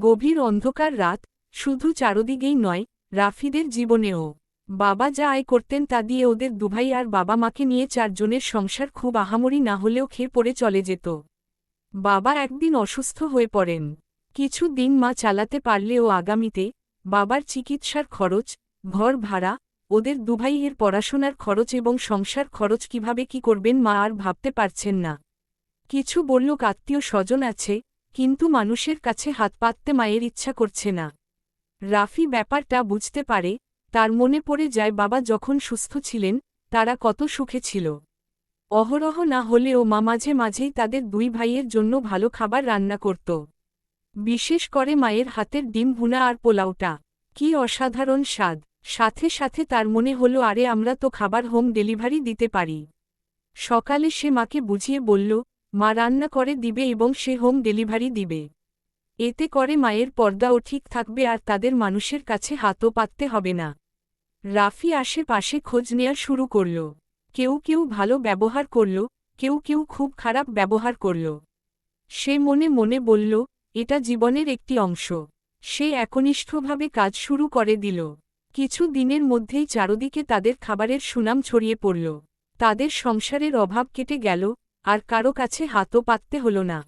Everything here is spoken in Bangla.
গভীর অন্ধকার রাত, শুধু চারদিকেই নয়, রাফিদের জীবনেও। বাবা যা আয় করতেন তা দিয়ে ওদের দুভাই আর বাবা মাকে নিয়ে চারজনের সংসার খুব আহামরি না হলেও খেয়ে পড়ে চলে যেত। বাবা একদিন অসুস্থ হয়ে পড়েন। কিছু দিন মা চালাতে পারলেও আগামীতে বাবার চিকিৎসার খরচ, ঘর ভাড়া, ওদের দুভাইয়ের পড়াশোনার খরচ এবং সংসার খরচ কিভাবে কি করবেন মা আর ভাবতে পারছেন না। কিছু বলল আত্মীয় স্বজন আছে, কিন্তু মানুষের কাছে হাত পাততে মায়ের ইচ্ছা করছে না। রাফি ব্যাপারটা বুঝতে পারে, তার মনে পড়ে যায় বাবা যখন সুস্থ ছিলেন, তারা কত সুখে ছিল। অহরহ না হলেও মা মাঝে মাঝেই তাদের দুই ভাইয়ের জন্য ভালো খাবার রান্না করত। বিশেষ করে মায়ের হাতের ডিম ভুনা আর পোলাওটা কি অসাধারণ স্বাদ। সাথে সাথে তার মনে হলো আরে আমরা তো খাবার হোম ডেলিভারি দিতে পারি। সকালে সে মাকে বুঝিয়ে বলল, মা রান্না করে দিবে এবং সে হোম ডেলিভারি দিবে। এতে করে মায়ের পর্দাও ঠিক থাকবে আর তাদের মানুষের কাছে হাতও পাততে হবে না। রাফি আশেপাশে খোঁজ নেওয়া শুরু করল। কেউ কেউ ভালো ব্যবহার করল, কেউ কেউ খুব খারাপ ব্যবহার করল। সে মনে মনে বলল, এটা জীবনের একটি অংশ। সে একনিষ্ঠভাবে কাজ শুরু করে দিল। কিছু দিনের মধ্যেই চারদিকে তাদের খাবারের সুনাম ছড়িয়ে পড়ল। তাদের সংসারের অভাব কেটে গেল, আর কারো কাছে হাতও পাততে হল না।